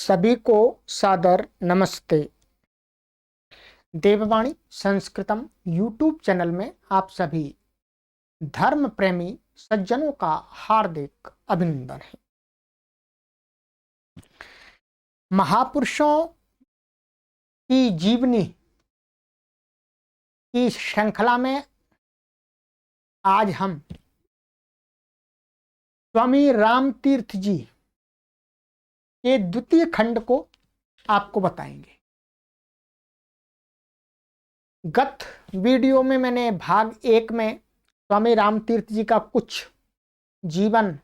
सभी को सादर नमस्ते। देववाणी संस्कृतम यूट्यूब चैनल में आप सभी धर्म प्रेमी सज्जनों का हार्दिक अभिनंदन है। महापुरुषों की जीवनी की श्रृंखला में आज हम स्वामी राम तीर्थ जी के द्वितीय खंड को आपको बताएंगे। गत वीडियो में मैंने भाग 1 में स्वामी राम तीर्थ जी का कुछ जीवन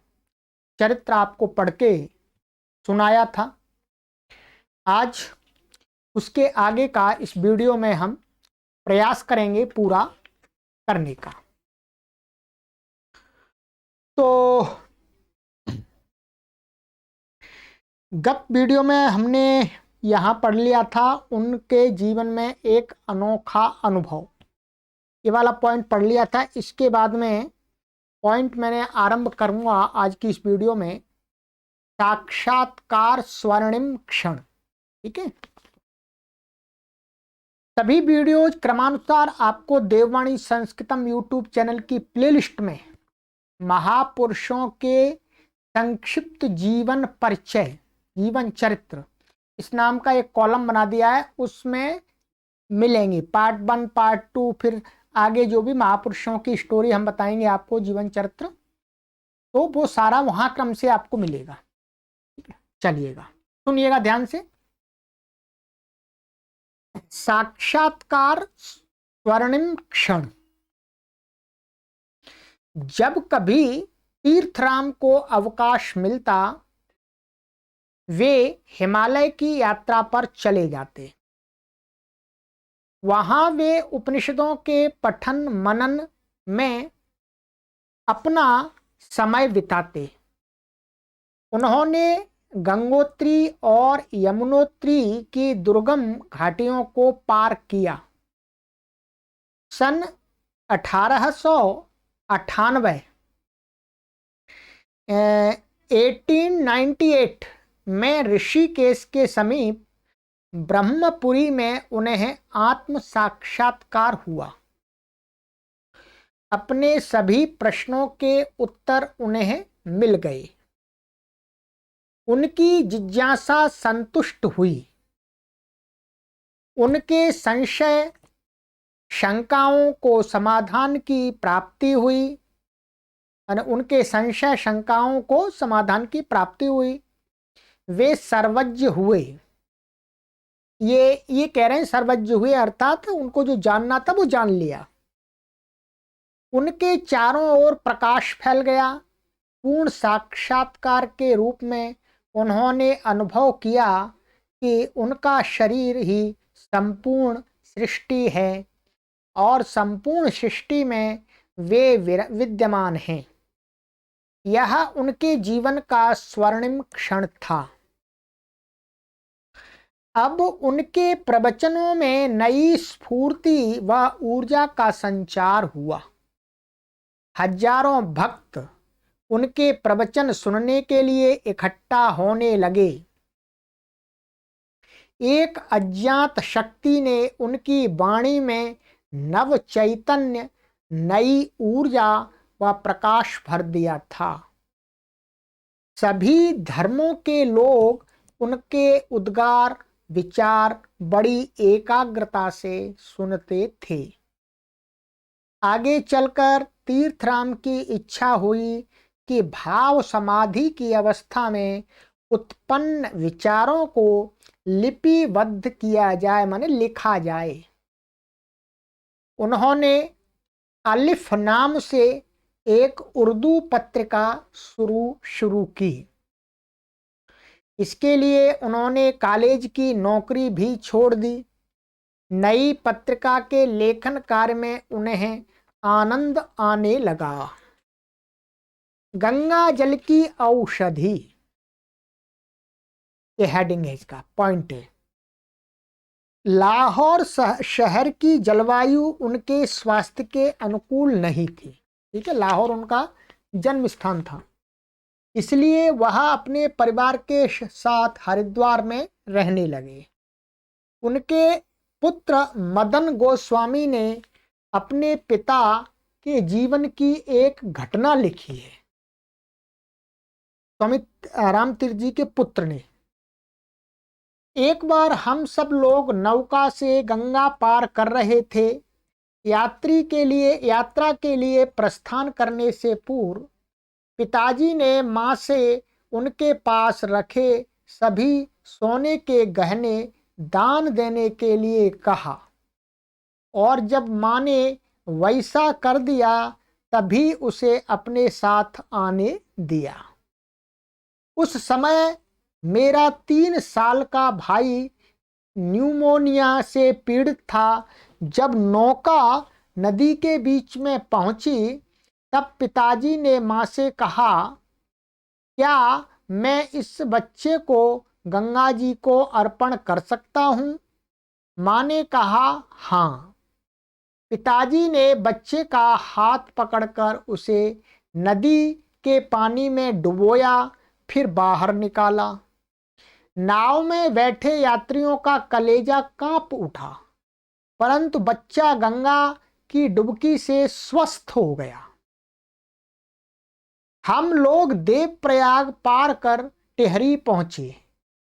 चरित्र आपको पढ़ के सुनाया था। आज उसके आगे का इस वीडियो में हम प्रयास करेंगे पूरा करने का। तो गत वीडियो में हमने यहाँ पढ़ लिया था उनके जीवन में एक अनोखा अनुभव, ये वाला पॉइंट पढ़ लिया था। इसके बाद में पॉइंट मैंने आरंभ करूँगा आज की इस वीडियो में, साक्षात्कार स्वर्णिम क्षण। ठीक है, सभी वीडियोज क्रमानुसार आपको देववाणी संस्कृतम यूट्यूब चैनल की प्लेलिस्ट में महापुरुषों के संक्षिप्त जीवन परिचय, जीवन चरित्र इस नाम का एक कॉलम बना दिया है, उसमें मिलेंगे पार्ट 1 पार्ट 2, फिर आगे जो भी महापुरुषों की स्टोरी हम बताएंगे आपको, जीवन चरित्र, तो वो सारा वहां क्रम से आपको मिलेगा। चलिएगा सुनिएगा ध्यान से। साक्षात्कार स्वर्णिम क्षण। जब कभी तीर्थराम को अवकाश मिलता वे हिमालय की यात्रा पर चले जाते। वहां वे उपनिषदों के पठन मनन में अपना समय बिताते। उन्होंने गंगोत्री और यमुनोत्री की दुर्गम घाटियों को पार किया। सन 1898 1898 में ऋषिकेश के समीप ब्रह्मपुरी में उन्हें आत्म साक्षात्कार हुआ। अपने सभी प्रश्नों के उत्तर उन्हें मिल गए। उनकी जिज्ञासा संतुष्ट हुई। उनके संशय शंकाओं को समाधान की प्राप्ति हुई। उनके संशय शंकाओं को समाधान की प्राप्ति हुई। वे सर्वज्ञ हुए। ये कह रहे हैं सर्वज्ञ हुए, अर्थात उनको जो जानना था वो जान लिया। उनके चारों ओर प्रकाश फैल गया। पूर्ण साक्षात्कार के रूप में उन्होंने अनुभव किया कि उनका शरीर ही संपूर्ण सृष्टि है और संपूर्ण सृष्टि में वे विद्यमान हैं। यह उनके जीवन का स्वर्णिम क्षण था। अब उनके प्रवचनों में नई स्फूर्ति व ऊर्जा का संचार हुआ। हजारों भक्त उनके प्रवचन सुनने के लिए इकट्ठा होने लगे। एक अज्ञात शक्ति ने उनकी वाणी में नव चैतन्य, नई ऊर्जा व प्रकाश भर दिया था। सभी धर्मों के लोग उनके उद्गार विचार बड़ी एकाग्रता से सुनते थे। आगे चलकर तीर्थराम की इच्छा हुई कि भाव समाधि की अवस्था में उत्पन्न विचारों को लिपिबद्ध किया जाए, माने लिखा जाए। उन्होंने अलिफ नाम से एक उर्दू पत्रिका शुरू की। इसके लिए उन्होंने कॉलेज की नौकरी भी छोड़ दी। नई पत्रिका के लेखन कार्य में उन्हें आनंद आने लगा। गंगा जल की औषधि, ये हेडिंग है, इसका पॉइंट है। लाहौर शहर की जलवायु उनके स्वास्थ्य के अनुकूल नहीं थी। ठीक है, लाहौर उनका जन्म स्थान था। इसलिए वह अपने परिवार के साथ हरिद्वार में रहने लगे। उनके पुत्र मदन गोस्वामी ने अपने पिता के जीवन की एक घटना लिखी है। स्वामी राम तीर्थ जी के पुत्र ने, एक बार हम सब लोग नौका से गंगा पार कर रहे थे। यात्रा के लिए प्रस्थान करने से पूर्व पिताजी ने माँ से उनके पास रखे सभी सोने के गहने दान देने के लिए कहा, और जब माँ ने वैसा कर दिया तभी उसे अपने साथ आने दिया। उस समय मेरा 3 साल का भाई न्यूमोनिया से पीड़ित था। जब नौका नदी के बीच में पहुंची तब पिताजी ने माँ से कहा, क्या मैं इस बच्चे को गंगा जी को अर्पण कर सकता हूँ? माँ ने कहा, हाँ। पिताजी ने बच्चे का हाथ पकड़कर उसे नदी के पानी में डुबोया, फिर बाहर निकाला। नाव में बैठे यात्रियों का कलेजा कांप उठा, परंतु बच्चा गंगा की डुबकी से स्वस्थ हो गया। हम लोग देवप्रयाग पार कर टिहरी पहुंचे।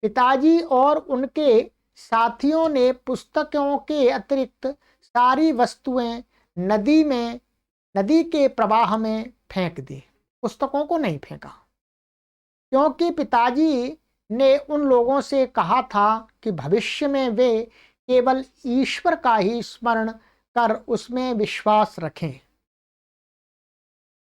पिताजी और उनके साथियों ने पुस्तकों के अतिरिक्त सारी वस्तुएं नदी के प्रवाह में फेंक दी। पुस्तकों को नहीं फेंका, क्योंकि पिताजी ने उन लोगों से कहा था कि भविष्य में वे केवल ईश्वर का ही स्मरण कर उसमें विश्वास रखें।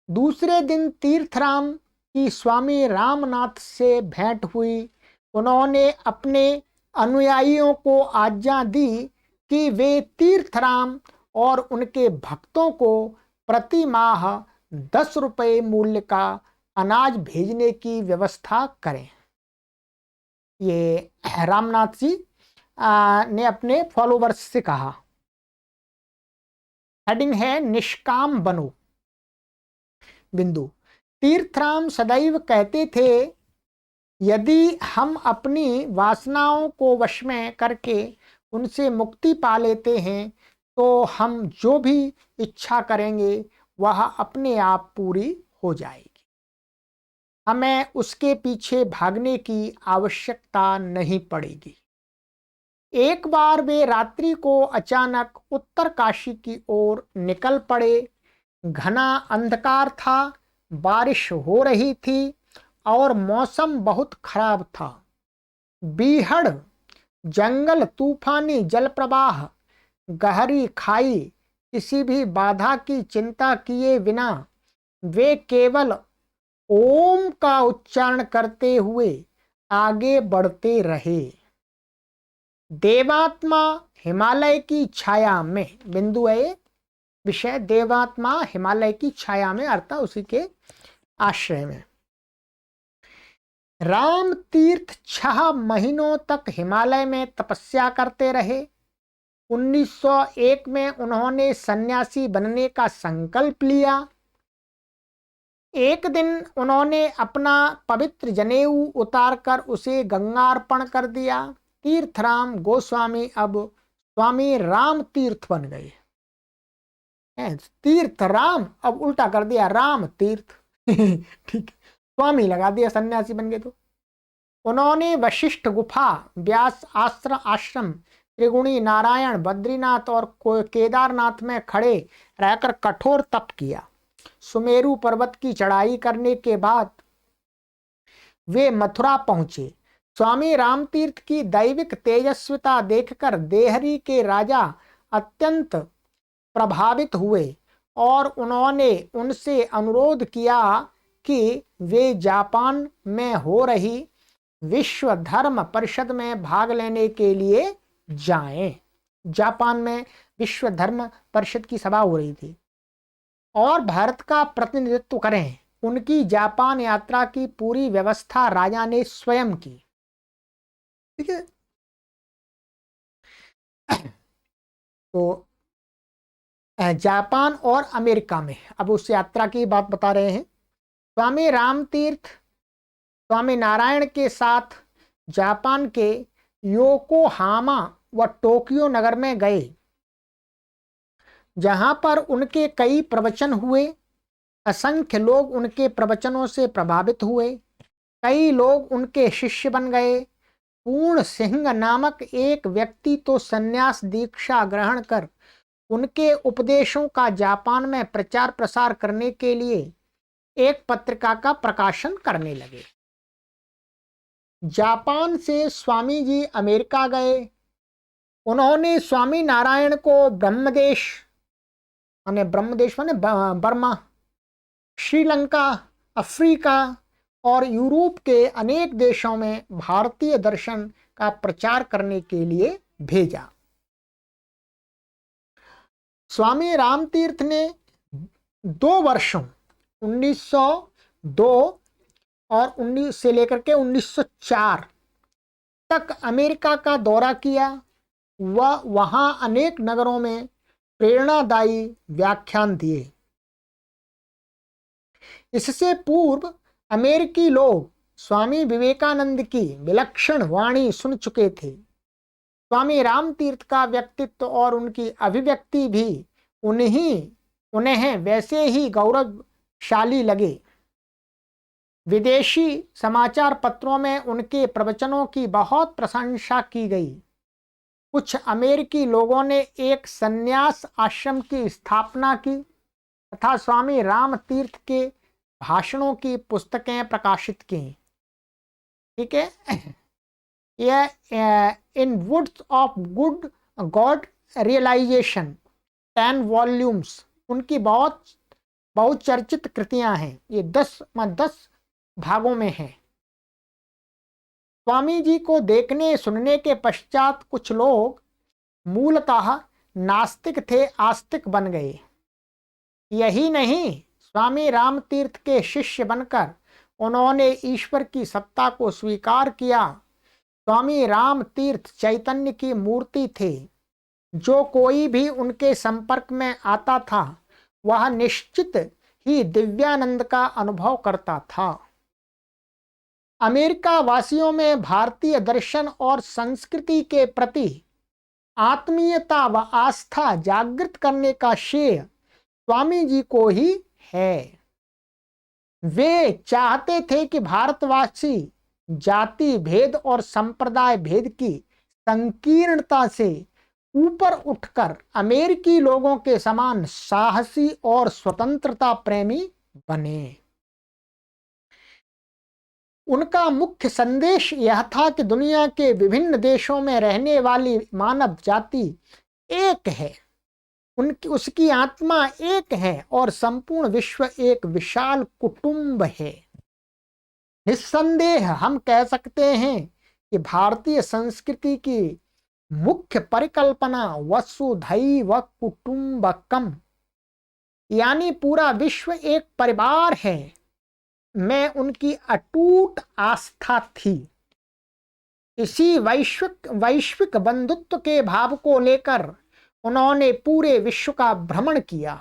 दूसरे दिन तीर्थराम की स्वामी रामनाथ से भेंट हुई। उन्होंने अपने अनुयायियों को आज्ञा दी कि वे तीर्थराम और उनके भक्तों को प्रति माह 10 रुपये मूल्य का अनाज भेजने की व्यवस्था करें। ये रामनाथ जी ने अपने फॉलोवर्स से कहा। हेडिंग है निष्काम बनो। बिंदु, तीर्थराम सदैव कहते थे, यदि हम अपनी वासनाओं को वश में करके उनसे मुक्ति पा लेते हैं तो हम जो भी इच्छा करेंगे वह अपने आप पूरी हो जाएगी। हमें उसके पीछे भागने की आवश्यकता नहीं पड़ेगी। एक बार वे रात्रि को अचानक उत्तर काशी की ओर निकल पड़े। घना अंधकार था, बारिश हो रही थी और मौसम बहुत खराब था। बीहड़ जंगल, तूफानी जलप्रवाह, गहरी खाई, किसी भी बाधा की चिंता किए बिना वे केवल ओम का उच्चारण करते हुए आगे बढ़ते रहे। देवात्मा हिमालय की छाया में, बिंदु है विषय, देवात्मा हिमालय की छाया में, अर्थात उसी के आश्रय में। राम तीर्थ 6 महीनों तक हिमालय में तपस्या करते रहे। 1901 में उन्होंने सन्यासी बनने का संकल्प लिया। एक दिन उन्होंने अपना पवित्र जनेऊ उतारकर उसे गंगार्पण कर दिया। तीर्थराम गोस्वामी अब स्वामी राम तीर्थ बन गए। तीर्थ राम अब उल्टा कर दिया, राम तीर्थ। ठीक, स्वामी लगा दिया, सन्यासी बन गए। तो उन्होंने वशिष्ठ गुफा, व्यास आश्रम, त्रिगुणी नारायण, बद्रीनाथ और केदारनाथ में खड़े रहकर कठोर तप किया। सुमेरु पर्वत की चढ़ाई करने के बाद वे मथुरा पहुंचे। स्वामी रामतीर्थ की दैविक तेजस्विता देखकर देहरी के राजा अत्यंत प्रभावित हुए और उन्होंने उनसे अनुरोध किया कि वे जापान में हो रही विश्व धर्म परिषद में भाग लेने के लिए जाएं। जापान में विश्व धर्म परिषद की सभा हो रही थी और भारत का प्रतिनिधित्व करें। उनकी जापान यात्रा की पूरी व्यवस्था राजा ने स्वयं की। ठीक है, तो जापान और अमेरिका में अब उस यात्रा की बात बता रहे हैं। स्वामी रामतीर्थ स्वामी नारायण के साथ जापान के योकोहामा व टोक्यो नगर में गए, जहां पर उनके कई प्रवचन हुए। असंख्य लोग उनके प्रवचनों से प्रभावित हुए, कई लोग उनके शिष्य बन गए। पूर्ण सिंह नामक एक व्यक्ति तो संन्यास दीक्षा ग्रहण कर उनके उपदेशों का जापान में प्रचार प्रसार करने के लिए एक पत्रिका का प्रकाशन करने लगे। जापान से स्वामी जी अमेरिका गए। उन्होंने स्वामी नारायण को ब्रह्मदेश माने बर्मा, श्रीलंका, अफ्रीका और यूरोप के अनेक देशों में भारतीय दर्शन का प्रचार करने के लिए भेजा। स्वामी रामतीर्थ ने 2 वर्षों 1902 और 19 से लेकर के 1904 तक अमेरिका का दौरा किया। वह वहां अनेक नगरों में प्रेरणादायी व्याख्यान दिए। इससे पूर्व अमेरिकी लोग स्वामी विवेकानंद की विलक्षण वाणी सुन चुके थे। स्वामी रामतीर्थ का व्यक्तित्व और उनकी अभिव्यक्ति भी उन्हें वैसे ही गौरवशाली लगे। विदेशी समाचार पत्रों में उनके प्रवचनों की बहुत प्रशंसा की गई। कुछ अमेरिकी लोगों ने एक संन्यास आश्रम की स्थापना की तथा स्वामी रामतीर्थ के भाषणों की पुस्तकें प्रकाशित की। ठीक है, यह in woods of good God realisation 10 volumes उनकी बहुत चर्चित कृतियां हैं। ये 10 भागों में हैं। स्वामी जी को देखने सुनने के पश्चात कुछ लोग मूलतः नास्तिक थे, आस्तिक बन गए। यही नहीं, स्वामी रामतीर्थ के शिष्य बनकर उन्होंने ईश्वर की सत्ता को स्वीकार किया। स्वामी रामतीर्थ चैतन्य की मूर्ति थे। जो कोई भी उनके संपर्क में आता था वह निश्चित ही दिव्यानंद का अनुभव करता था। अमेरिका वासियों में भारतीय दर्शन और संस्कृति के प्रति आत्मीयता व आस्था जागृत करने का श्रेय स्वामी जी को ही है। वे चाहते थे कि भारतवासी जाति भेद और संप्रदाय भेद की संकीर्णता से ऊपर उठकर अमेरिकी लोगों के समान साहसी और स्वतंत्रता प्रेमी बने। उनका मुख्य संदेश यह था कि दुनिया के विभिन्न देशों में रहने वाली मानव जाति एक है, उसकी आत्मा एक है और संपूर्ण विश्व एक विशाल कुटुंब है। निस्संदेह हम कह सकते हैं कि भारतीय संस्कृति की मुख्य परिकल्पना वसुधैव कुटुंबकम यानी पूरा विश्व एक परिवार है में उनकी अटूट आस्था थी। इसी वैश्विक बंधुत्व के भाव को लेकर उन्होंने पूरे विश्व का भ्रमण किया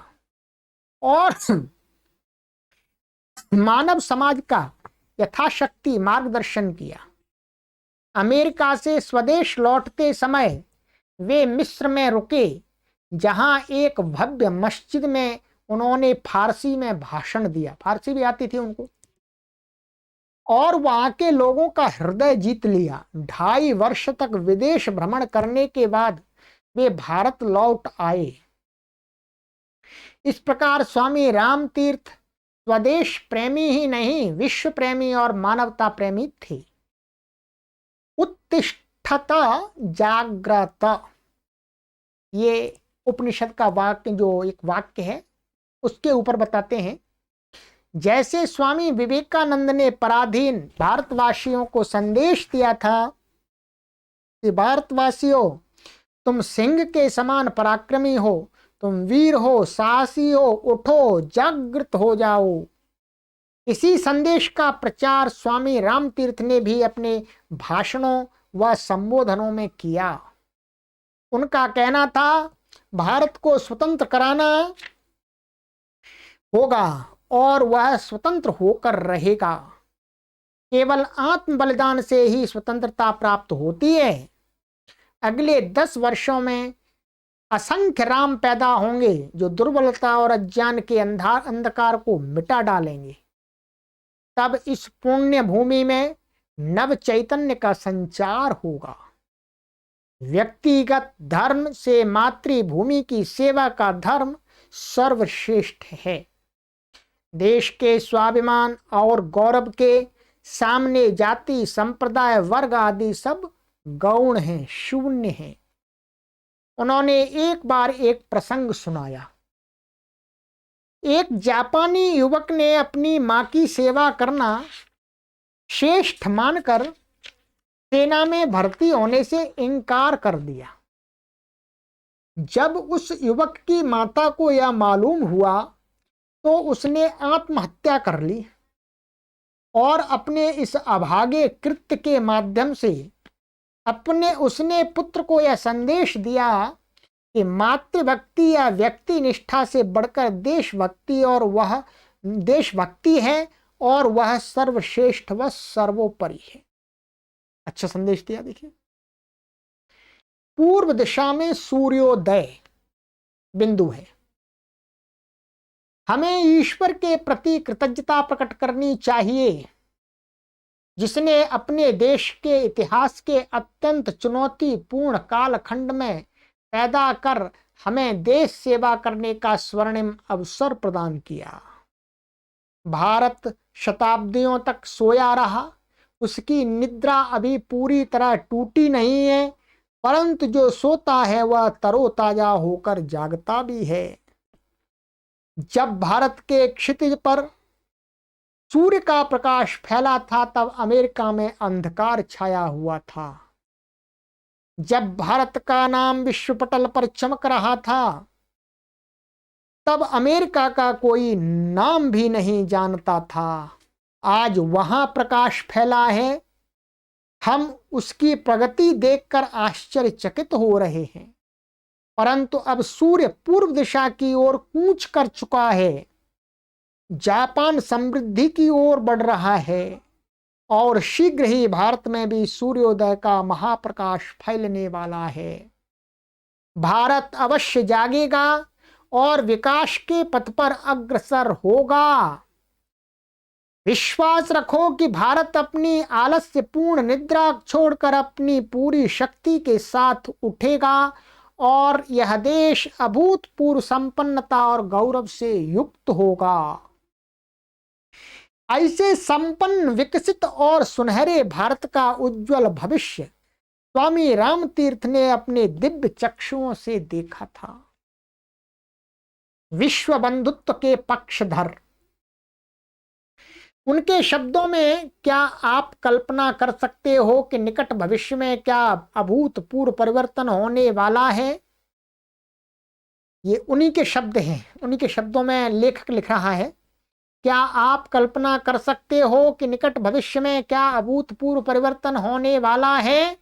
और मानव समाज का यथाशक्ति मार्गदर्शन किया। अमेरिका से स्वदेश लौटते समय वे मिस्र में रुके, जहां एक भव्य मस्जिद में उन्होंने फारसी में भाषण दिया। फारसी भी आती थी उनको, और वहां के लोगों का हृदय जीत लिया। 2.5 वर्ष तक विदेश भ्रमण करने के बाद वे भारत लौट आए। इस प्रकार स्वामी रामतीर्थ स्वदेश प्रेमी ही नहीं, विश्व प्रेमी और मानवता प्रेमी थे। उत्तिष्ठत जाग्रत, ये उपनिषद का वाक्य, जो एक वाक्य है उसके ऊपर बताते हैं। जैसे स्वामी विवेकानंद ने पराधीन भारतवासियों को संदेश दिया था कि भारतवासियों, तुम सिंह के समान पराक्रमी हो, तुम वीर हो, साहसी हो, उठो, जागृत हो जाओ। इसी संदेश का प्रचार स्वामी रामतीर्थ ने भी अपने भाषणों व संबोधनों में किया। उनका कहना था, भारत को स्वतंत्र कराना होगा और वह स्वतंत्र होकर रहेगा। केवल आत्म बलिदान से ही स्वतंत्रता प्राप्त होती है। अगले 10 वर्षों में असंख्य राम पैदा होंगे जो दुर्बलता और अज्ञान के अंधकार को मिटा डालेंगे। तब इस पुण्य भूमि में नव चैतन्य का संचार होगा। व्यक्तिगत धर्म से मातृभूमि की सेवा का धर्म सर्वश्रेष्ठ है। देश के स्वाभिमान और गौरव के सामने जाति, संप्रदाय, वर्ग आदि सब गौण हैं, शून्य हैं। उन्होंने एक बार एक प्रसंग सुनाया। एक जापानी युवक ने अपनी मां की सेवा करना श्रेष्ठ मानकर सेना में भर्ती होने से इनकार कर दिया। जब उस युवक की माता को यह मालूम हुआ तो उसने आत्महत्या कर ली और अपने इस अभागे कृत्य के माध्यम से उसने पुत्र को यह संदेश दिया कि मातृभक्ति या व्यक्ति निष्ठा से बढ़कर देशभक्ति है और वह सर्वश्रेष्ठ व सर्वोपरि है। अच्छा संदेश दिया। देखिए, पूर्व दिशा में सूर्योदय बिंदु है। हमें ईश्वर के प्रति कृतज्ञता प्रकट करनी चाहिए जिसने अपने देश के इतिहास के अत्यंत चुनौतीपूर्ण कालखंड में पैदा कर हमें देश सेवा करने का स्वर्णिम अवसर प्रदान किया। भारत शताब्दियों तक सोया रहा, उसकी निद्रा अभी पूरी तरह टूटी नहीं है, परंतु जो सोता है वह तरोताजा होकर जागता भी है। जब भारत के क्षितिज पर सूर्य का प्रकाश फैला था तब अमेरिका में अंधकार छाया हुआ था। जब भारत का नाम विश्व पटल पर चमक रहा था तब अमेरिका का कोई नाम भी नहीं जानता था। आज वहां प्रकाश फैला है, हम उसकी प्रगति देखकर आश्चर्यचकित हो रहे हैं। परंतु अब सूर्य पूर्व दिशा की ओर कूच कर चुका है। जापान समृद्धि की ओर बढ़ रहा है और शीघ्र ही भारत में भी सूर्योदय का महाप्रकाश फैलने वाला है। भारत अवश्य जागेगा और विकास के पथ पर अग्रसर होगा। विश्वास रखो कि भारत अपनी आलस्यपूर्ण निद्रा छोड़कर अपनी पूरी शक्ति के साथ उठेगा और यह देश अभूतपूर्व संपन्नता और गौरव से युक्त होगा। ऐसे संपन्न, विकसित और सुनहरे भारत का उज्जवल भविष्य स्वामी रामतीर्थ ने अपने दिव्य चक्षुओं से देखा था। विश्व बंधुत्व के पक्षधर। उनके शब्दों में क्या आप कल्पना कर सकते हो कि निकट भविष्य में क्या अभूतपूर्व परिवर्तन होने वाला है? ये उन्हीं के शब्द हैं, उन्हीं के शब्दों में लेखक लिख रहा है। क्या आप कल्पना कर सकते हो कि निकट भविष्य में क्या अभूतपूर्व परिवर्तन होने वाला है?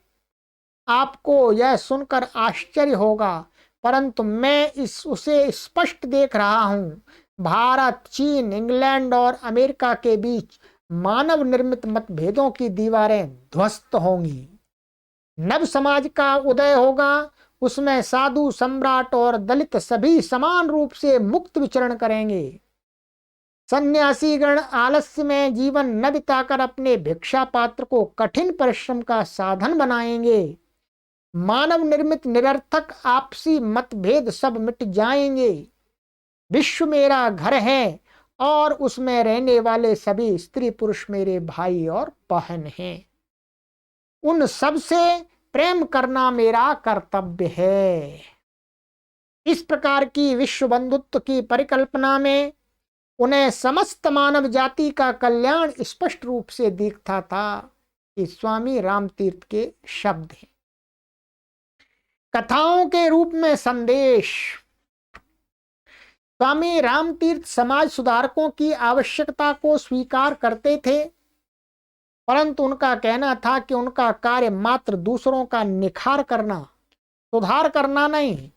आपको यह सुनकर आश्चर्य होगा, परंतु मैं उसे स्पष्ट देख रहा हूं। भारत, चीन, इंग्लैंड और अमेरिका के बीच मानव निर्मित मतभेदों की दीवारें ध्वस्त होंगी। नव समाज का उदय होगा, उसमें साधु, सम्राट और दलित सभी समान रूप से मुक्त विचरण करेंगे। सन्यासीगण आलस्य में जीवन न बिताकर अपने भिक्षा पात्र को कठिन परिश्रम का साधन बनाएंगे। मानव निर्मित निरर्थक आपसी मतभेद सब मिट जाएंगे। विश्व मेरा घर है और उसमें रहने वाले सभी स्त्री पुरुष मेरे भाई और बहन हैं। उन सब से प्रेम करना मेरा कर्तव्य है। इस प्रकार की विश्व बंधुत्व की परिकल्पना में उन्हें समस्त मानव जाति का कल्याण स्पष्ट रूप से दिखता था। ये स्वामी रामतीर्थ के शब्द हैं। कथाओं के रूप में संदेश। स्वामी रामतीर्थ समाज सुधारकों की आवश्यकता को स्वीकार करते थे, परंतु उनका कहना था कि उनका कार्य मात्र दूसरों का निखार करना, सुधार करना नहीं,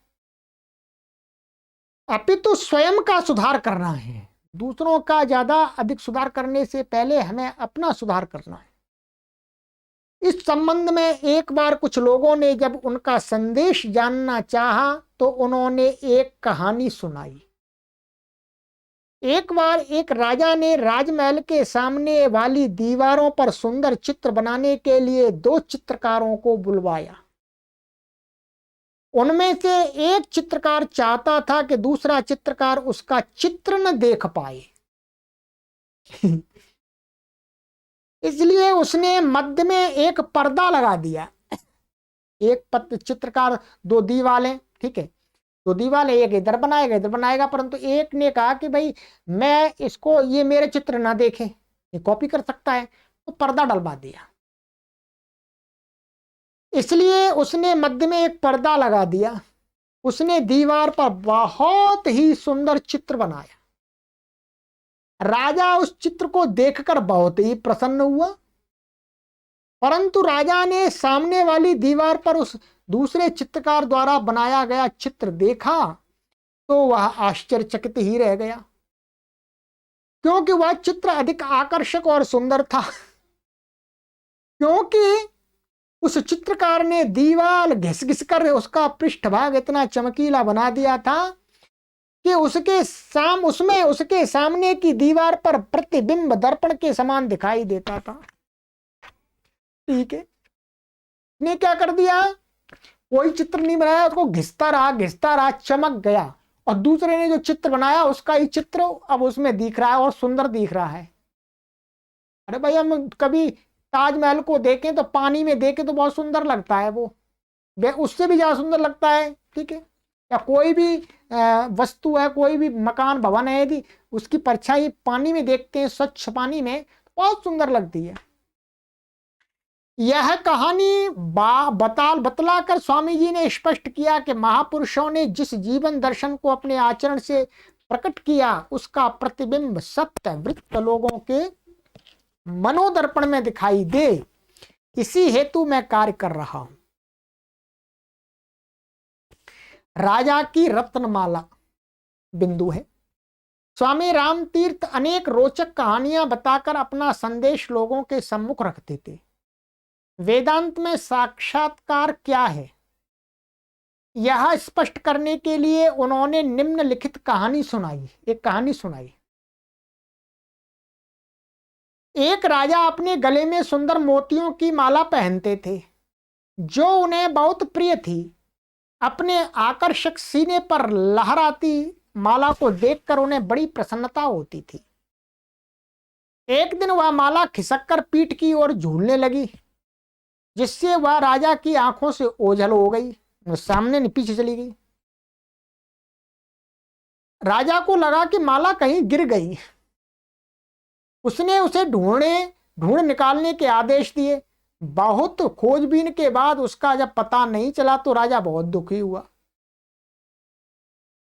अपितु स्वयं का सुधार करना है। दूसरों का ज्यादा अधिक सुधार करने से पहले हमें अपना सुधार करना है। इस संबंध में एक बार कुछ लोगों ने जब उनका संदेश जानना चाहा तो उन्होंने एक कहानी सुनाई। एक बार एक राजा ने राजमहल के सामने वाली दीवारों पर सुंदर चित्र बनाने के लिए 2 चित्रकारों को बुलवाया। उनमें से एक चित्रकार चाहता था कि दूसरा चित्रकार उसका चित्र न देख पाए इसलिए उसने मध्य में एक पर्दा लगा दिया। एक चित्रकार 2 दीवालें, ठीक है, 2 दीवालें, एक इधर बनाएगा, परंतु एक ने कहा कि भाई मैं इसको, ये मेरे चित्र ना देखे, ये कॉपी कर सकता है, तो पर्दा डलवा दिया। इसलिए उसने मध्य में एक पर्दा लगा दिया। उसने दीवार पर बहुत ही सुंदर चित्र बनाया। राजा उस चित्र को देखकर बहुत ही प्रसन्न हुआ, परंतु राजा ने सामने वाली दीवार पर उस दूसरे चित्रकार द्वारा बनाया गया चित्र देखा तो वह आश्चर्यचकित ही रह गया, क्योंकि वह चित्र अधिक आकर्षक और सुंदर था। क्योंकि उस चित्रकार ने दीवार घिस घिस कर उसका पृष्ठभाग इतना चमकीला बना दिया था कि उसके सामने की दीवार पर प्रतिबिंब दर्पण के समान दिखाई देता था। ठीक है, ने क्या कर दिया, कोई चित्र नहीं बनाया, उसको घिसता रहा, चमक गया, और दूसरे ने जो चित्र बनाया उसका ही चित्र अब उसमें दिख रहा है और सुंदर दिख रहा है। अरे भाई, हम कभी ताजमहल को देखें तो पानी में देखें तो बहुत सुंदर लगता है, वो उससे भी ज्यादा सुंदर लगता है। ठीक है, या कोई भी वस्तु है, कोई भी मकान भवन है, यदि उसकी परछाई पानी में देखते हैं, स्वच्छ पानी में, बहुत सुंदर लगती है। यह कहानी बतला कर स्वामी जी ने स्पष्ट किया कि महापुरुषों ने जिस जीवन दर्शन को अपने आचरण से प्रकट किया उसका प्रतिबिंब सत्य वृत्त लोगों के मनोदर्पण में दिखाई दे, इसी हेतु मैं कार्य कर रहा हूं। राजा की रत्नमाला बिंदु है। स्वामी रामतीर्थ अनेक रोचक कहानियां बताकर अपना संदेश लोगों के सम्मुख रखते थे। वेदांत में साक्षात्कार क्या है, यह स्पष्ट करने के लिए उन्होंने निम्नलिखित कहानी सुनाई। एक कहानी सुनाई। एक राजा अपने गले में सुंदर मोतियों की माला पहनते थे जो उन्हें बहुत प्रिय थी। अपने आकर्षक सीने पर लहराती माला को देखकर उन्हें बड़ी प्रसन्नता होती थी। एक दिन वह माला खिसककर पीठ की ओर झूलने लगी, जिससे वह राजा की आंखों से ओझल हो गई, सामने पीछे चली गई। राजा को लगा कि माला कहीं गिर गई। उसने उसे ढूंढ निकालने के आदेश दिए। बहुत खोजबीन के बाद उसका जब पता नहीं चला तो राजा बहुत दुखी हुआ।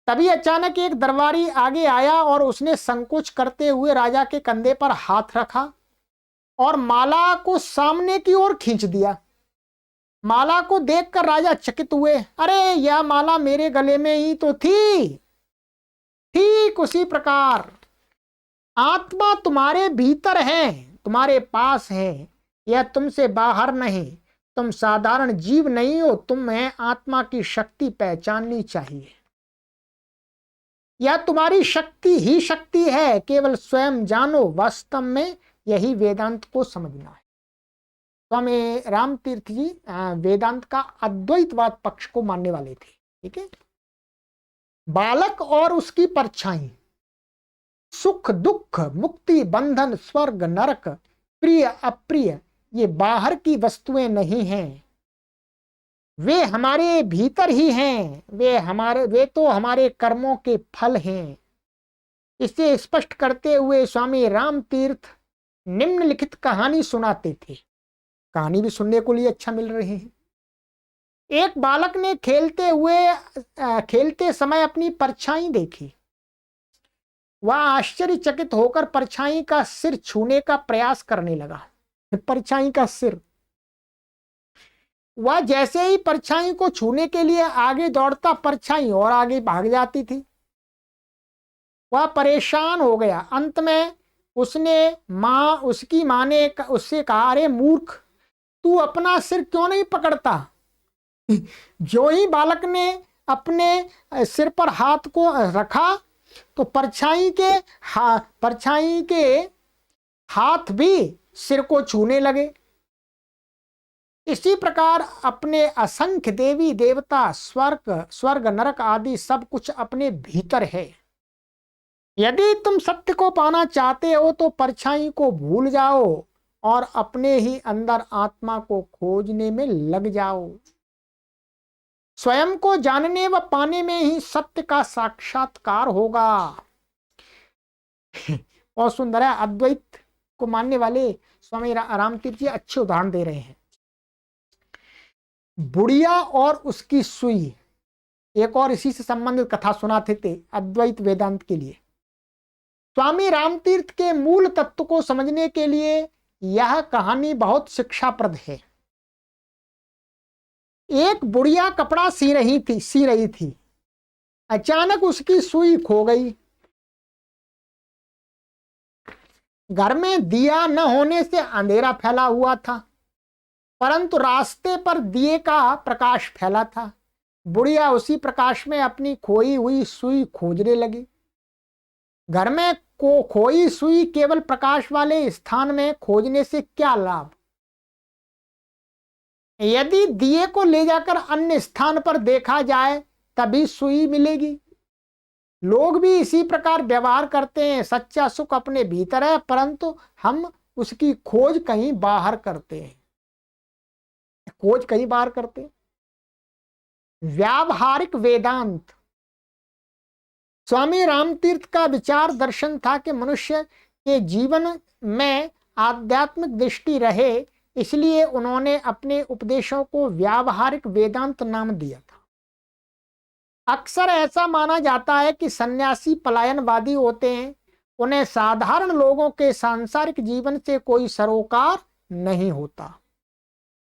तभी अचानक एक दरबारी आगे आया और उसने संकोच करते हुए राजा के कंधे पर हाथ रखा और माला को सामने की ओर खींच दिया। माला को देखकर राजा चकित हुए। अरे, यह माला मेरे गले में ही तो थी। ठीक उसी प्रकार आत्मा तुम्हारे भीतर है, तुम्हारे पास है, यह तुमसे बाहर नहीं। तुम साधारण जीव नहीं हो, तुम्हें आत्मा की शक्ति पहचाननी चाहिए। यह तुम्हारी शक्ति ही शक्ति है, केवल स्वयं जानो। वास्तव में यही वेदांत को समझना है। स्वामी रामतीर्थ जी वेदांत का अद्वैतवाद पक्ष को मानने वाले थे। ठीक है, बालक और उसकी परछाई, सुख दुख, मुक्ति बंधन, स्वर्ग नरक, प्रिय अप्रिय, ये बाहर की वस्तुएं नहीं हैं, वे हमारे भीतर ही हैं। वे तो हमारे कर्मों के फल हैं। इसे स्पष्ट करते हुए स्वामी रामतीर्थ निम्नलिखित कहानी सुनाते थे। कहानी भी सुनने को लिए अच्छा मिल रही है। एक बालक ने खेलते समय अपनी परछाई देखी। वह आश्चर्यचकित होकर परछाई का सिर छूने का प्रयास करने लगा। परछाई का सिर, वह जैसे ही परछाई को छूने के लिए आगे दौड़ता, परछाई और आगे भाग जाती थी। वह परेशान हो गया। अंत में उसकी माँ ने उससे कहा, अरे मूर्ख, तू अपना सिर क्यों नहीं पकड़ता? जो ही बालक ने अपने सिर पर हाथ को रखा तो परछाई के हाथ भी सिर को छूने लगे। इसी प्रकार अपने असंख्य देवी देवता, स्वर्ग नरक आदि सब कुछ अपने भीतर है। यदि तुम सत्य को पाना चाहते हो तो परछाई को भूल जाओ और अपने ही अंदर आत्मा को खोजने में लग जाओ। स्वयं को जानने व पाने में ही सत्य का साक्षात्कार होगा। और सुंदर है, अद्वैत को मानने वाले स्वामी रामतीर्थ जी अच्छे उदाहरण दे रहे हैं। बुढ़िया और उसकी सुई, एक और इसी से संबंधित कथा सुनाते थे अद्वैत वेदांत के लिए। स्वामी रामतीर्थ के मूल तत्व को समझने के लिए यह कहानी बहुत शिक्षाप्रद है। एक बुढ़िया कपड़ा सी रही थी। अचानक उसकी सुई खो गई। घर में दिया न होने से अंधेरा फैला हुआ था, परंतु रास्ते पर दिए का प्रकाश फैला था। बुढ़िया उसी प्रकाश में अपनी खोई हुई सुई खोजने लगी। घर में खोई सुई केवल प्रकाश वाले स्थान में खोजने से क्या लाभ? यदि दिए को ले जाकर अन्य स्थान पर देखा जाए तभी सुई मिलेगी। लोग भी इसी प्रकार व्यवहार करते हैं। सच्चा सुख अपने भीतर है, परंतु हम उसकी खोज कहीं बाहर करते हैं। व्यावहारिक वेदांत। स्वामी रामतीर्थ का विचार दर्शन था कि मनुष्य के जीवन में आध्यात्मिक दृष्टि रहे, इसलिए उन्होंने अपने उपदेशों को व्यावहारिक वेदांत नाम दिया था। अक्सर ऐसा माना जाता है कि सन्यासी पलायनवादी होते हैं। उन्हें साधारण लोगों के सांसारिक जीवन से कोई सरोकार नहीं होता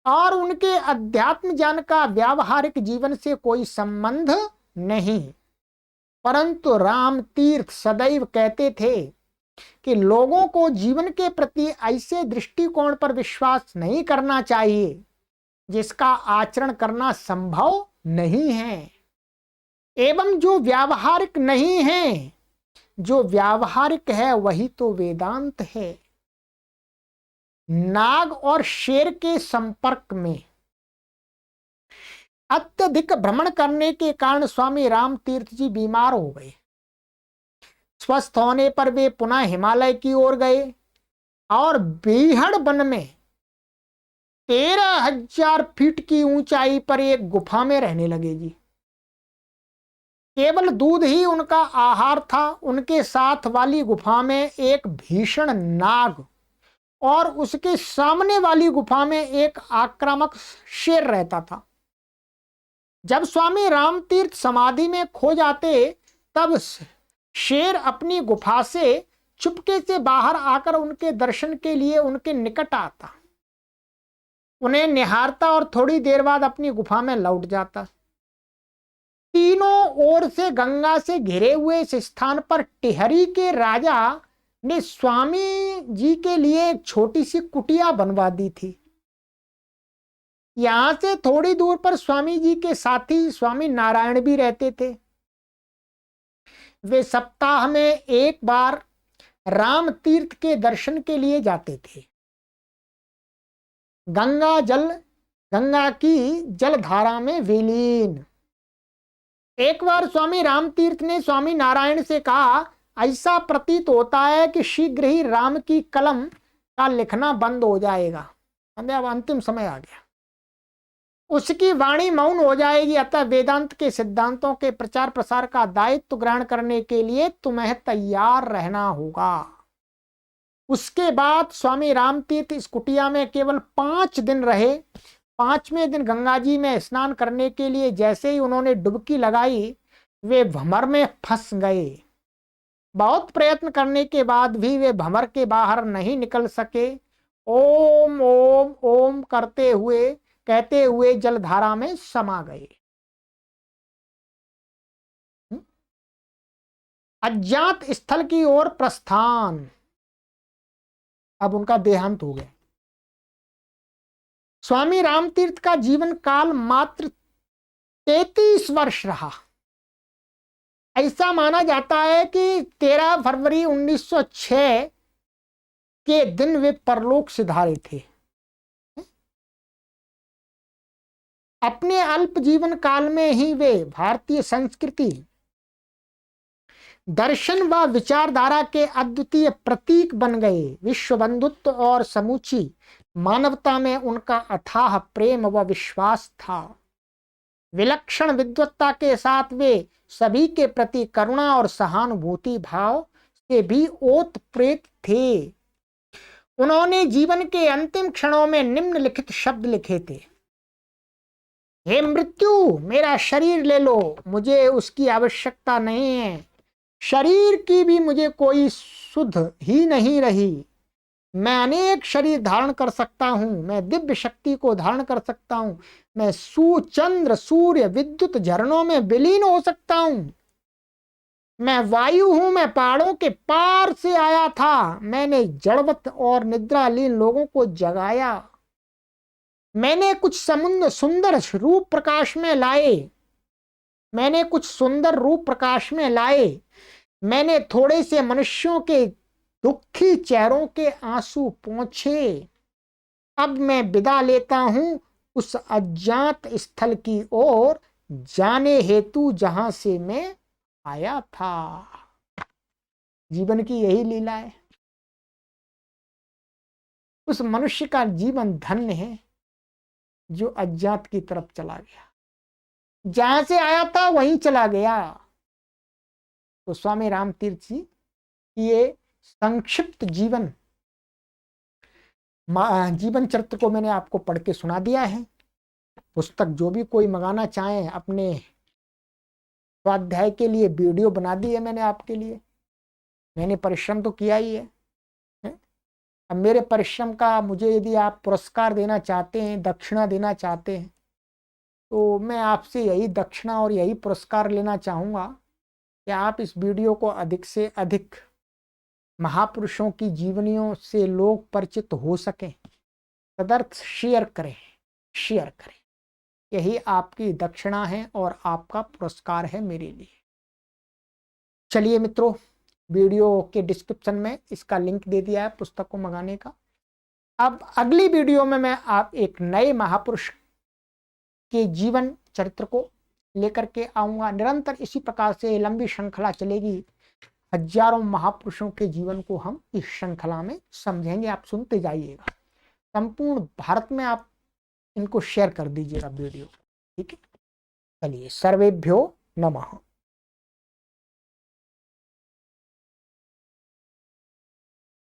और उनके अध्यात्म ज्ञान का व्यावहारिक जीवन से कोई संबंध नहीं। परंतु रामतीर्थ सदैव कहते थे कि लोगों को जीवन के प्रति ऐसे दृष्टिकोण पर विश्वास नहीं करना चाहिए जिसका आचरण करना संभव नहीं है, एवं जो व्यावहारिक नहीं है। जो व्यावहारिक है वही तो वेदांत है। नाग और शेर के संपर्क में अत्यधिक भ्रमण करने के कारण स्वामी रामतीर्थ जी बीमार हो गए। स्वस्थ होने पर वे पुनः हिमालय की ओर गए और बीहड़ वन में 13,000 फीट की ऊंचाई पर एक गुफा में रहने लगे जी। केवल दूध ही उनका आहार था। उनके साथ वाली गुफा में एक भीषण नाग और उसके सामने वाली गुफा में एक आक्रामक शेर रहता था। जब स्वामी रामतीर्थ समाधि में खो जाते तब शेर अपनी गुफा से चुपके से बाहर आकर उनके दर्शन के लिए उनके निकट आता, उन्हें निहारता और थोड़ी देर बाद अपनी गुफा में लौट जाता। तीनों ओर से गंगा से घिरे हुए इस स्थान पर टिहरी के राजा ने स्वामी जी के लिए एक छोटी सी कुटिया बनवा दी थी। यहां से थोड़ी दूर पर स्वामी जी के साथी स्वामी नारायण भी रहते थे। वे सप्ताह में एक बार राम तीर्थ के दर्शन के लिए जाते थे। गंगा की जलधारा में विलीन। एक बार स्वामी रामतीर्थ ने स्वामी नारायण से कहा, ऐसा प्रतीत होता है कि शीघ्र ही राम की कलम का लिखना बंद हो जाएगा। अब अंतिम समय आ गया, उसकी वाणी मौन हो जाएगी। अतः वेदांत के सिद्धांतों के प्रचार प्रसार का दायित्व ग्रहण करने के लिए तुम्हें तैयार रहना होगा। उसके बाद स्वामी रामतीर्थ इस कुटिया में केवल 5 दिन रहे। 5वें दिन गंगा जी में स्नान करने के लिए जैसे ही उन्होंने डुबकी लगाई, वे भंवर में फंस गए। बहुत प्रयत्न करने के बाद भी वे भंवर के बाहर नहीं निकल सके। ओम ओम ओम कहते हुए जलधारा में समा गए। अज्ञात स्थल की ओर प्रस्थान। अब उनका देहांत हो गया। स्वामी रामतीर्थ का जीवन काल मात्र 33 वर्ष रहा। ऐसा माना जाता है कि 13 फरवरी 1906 के दिन वे परलोक सिधारे थे। अपने अल्प जीवन काल में ही वे भारतीय संस्कृति, दर्शन व विचारधारा के अद्वितीय प्रतीक बन गए। विश्व बंधुत्व और समूची मानवता में उनका अथाह प्रेम व विश्वास था। विलक्षण विद्वत्ता के साथ वे सभी के प्रति करुणा और सहानुभूति भाव से भी ओतप्रोत थे। उन्होंने जीवन के अंतिम क्षणों में निम्नलिखित शब्द लिखे थे। हे मृत्यु, मेरा शरीर ले लो, मुझे उसकी आवश्यकता नहीं है। शरीर की भी मुझे कोई सुध ही नहीं रही। मैं अनेक शरीर धारण कर सकता हूं, मैं दिव्य शक्ति को धारण कर सकता हूं, मैं चंद्र सूर्य विद्युत झरनों में विलीन हो सकता हूं। मैं वायु हूं, मैं पहाड़ों के पार से आया था। मैंने जड़वत और निद्रालीन लोगों को जगाया। मैंने कुछ समुद्र सुंदर रूप प्रकाश में लाए। मैंने कुछ सुंदर रूप प्रकाश में लाए। मैंने थोड़े से मनुष्यों के दुखी चेहरों के आंसू पोंछे। अब मैं विदा लेता हूं उस अज्ञात स्थल की ओर जाने हेतु जहां से मैं आया था। जीवन की यही लीला है। उस मनुष्य का जीवन धन्य है जो अज्ञात की तरफ चला गया, जहां से आया था वहीं चला गया। तो स्वामी रामतीर्थ जी ये संक्षिप्त जीवन चरित्र को मैंने आपको पढ़ के सुना दिया है। पुस्तक जो भी कोई मंगाना चाहे, अपने स्वाध्याय के लिए वीडियो बना दी है मैंने आपके लिए। मैंने परिश्रम तो किया ही है। अब मेरे परिश्रम का मुझे यदि आप पुरस्कार देना चाहते हैं, दक्षिणा देना चाहते हैं, तो मैं आपसे यही दक्षिणा और यही पुरस्कार लेना चाहूँगा कि आप इस वीडियो को अधिक से अधिक महापुरुषों की जीवनियों से लोग परिचित हो सकें, तदर्थ शेयर करें। यही आपकी दक्षिणा है और आपका पुरस्कार है मेरे लिए। चलिए मित्रों, वीडियो के डिस्क्रिप्शन में इसका लिंक दे दिया है पुस्तक को मंगाने का। अब अगली वीडियो में मैं आप एक नए महापुरुष के जीवन चरित्र को लेकर के आऊंगा। निरंतर इसी प्रकार से लंबी श्रृंखला चलेगी। हजारों महापुरुषों के जीवन को हम इस श्रृंखला में समझेंगे। आप सुनते जाइएगा। संपूर्ण भारत में आप इनको शेयर कर दीजिएगा वीडियो। ठीक है, चलिए, सर्वेभ्यो नमः।